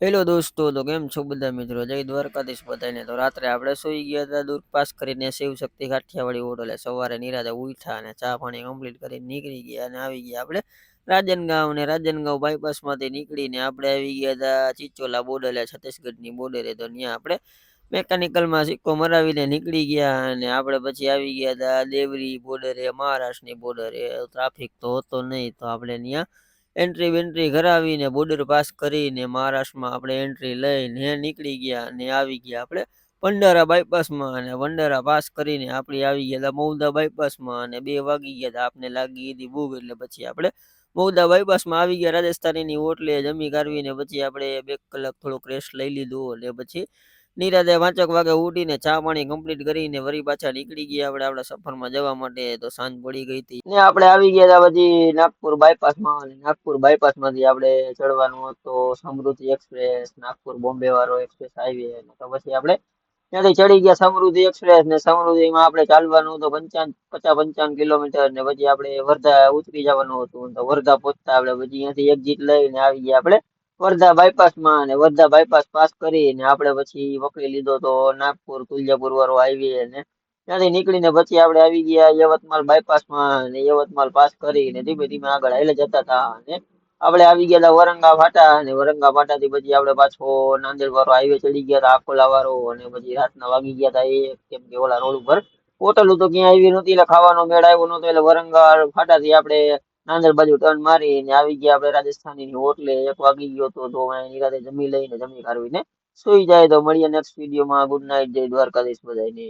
Hello દોસ્તો, તો કેમ છો બધા મિત્રો? જય દ્વારકાધીશ બધાને. તો રાત્રે આપણે સુઈ ગયા હતા દૂર પાસ કરીને શિવ શક્તિ કાઠિયાવાડી હોટલે. સવારે નિરાતે ઉઠ્યા અને ચા પાણી કમ્પ્લીટ કરીને નીકળી ગયા અને આવી ગયા આપણે રાજનગાંવ. ને રાજનગાંવ બાયપાસમાંથી નીકળીને આપણે આવી ગયા હતા ચિચોલા બોર્ડરે, છત્તીસગઢની બોર્ડરે. તો ત્યાં આપણે મેકેનિકલમાં સિક્કો મરાવીને નીકળી ગયા અને આપણે પછી આવી ગયા હતા દેવરી બોર્ડરે, મહારાષ્ટ્રની બોર્ડરે. ટ્રાફિક તો હતો નહીં, તો આપણે ત્યાં એન્ટ્રી વેન્ટ્રી કરાવીને બોર્ડર પાસ કરીને મહારાષ્ટ્રમાં આપણે એન્ટ્રી લઈને નીકળી ગયા અને આવી ગયા આપણે ભંડારા બાયપાસમાં. અને ભંડારા પાસ કરીને આપણે આવી ગયા હતા મૌદા બાયપાસમાં અને 2 વાગી ગયા હતા. આપને લાગી હતી ભૂખ, એટલે પછી આપણે મૌદા બાયપાસમાં આવી ગયા રાજસ્થાનીની હોટલે. જમી કાઢવીને પછી આપણે 2 કલાક થોડોક રેસ્ટ લઈ લીધો અને પછી નિરાતે 5 વાગે ઉઠીને ચા પાણી કમ્પ્લીટ કરીને વળી પાછા નીકળી ગયા આપણે આપણા સફરમાં જવા માટે. તો સાંજ પડી ગઈ હતી ને આપણે આવી ગયા હતા પછી નાગપુર બાયપાસમાં. અને નાગપુર બાયપાસ માંથી આપણે ચડવાનું હતું સમૃદ્ધિ એક્સપ્રેસ, નાગપુર બોમ્બે વાળો એક્સપ્રેસ હાઈવે. તો પછી આપણે ત્યાંથી ચડી ગયા સમૃદ્ધિ એક્સપ્રેસ. ને સમૃદ્ધિમાં આપણે ચાલવાનું હતું 55 કિલોમીટર. ને પછી આપણે વર્ધા ઉતરી જવાનું હતું. તો વર્ધા પહોંચતા આપણે પછી અહીંયાથી એક્ઝિટ લઈને આવી ગયા આપણે વર્ધા બાયપાસમાં. અને વર્ધા બાયપાસ પાસ કરીને આપણે પછી પકડી લીધો તો નાગપુર તુલજાપુર વાળો હાઈવે. અને ત્યાંથી નીકળીને પછી આપણે આવી ગયા યવતમાલ બાયપાસમાં. અને યવતમાલ પાસ કરીને ધીમે ધીમે આગળ હાલે જતા હતા. અને આપણે આવી ગયા હતા વરંગા ફાટા. અને વરંગા ફાટાથી પછી આપણે પાછો નાંદેડ વાળો હાઈવે ચડી ગયા હતા આકોલા વાળો. અને પછી રાતના વાગી ગયા હતા કેમ કે ઓલા રોડ ઉપર હોટલ તો ક્યાં આવી નહોતી, એટલે ખાવાનો મેળ આવ્યો નહોતો. એટલે વરંગા ફાટાથી આપણે નાંદેડ બાજુ ટર્ન મારીને આવી ગયા આપણે રાજસ્થાનીની હોટલે. 1 વાગી ગયો હતો. તો નિરાતે જમી લઈને જમી કાઢવીને સુઈ જાય. તો મળીએ નેક્સ્ટ વિડીયોમાં. ગુડ નાઇટ, જય દ્વારકાધીશ બધાને.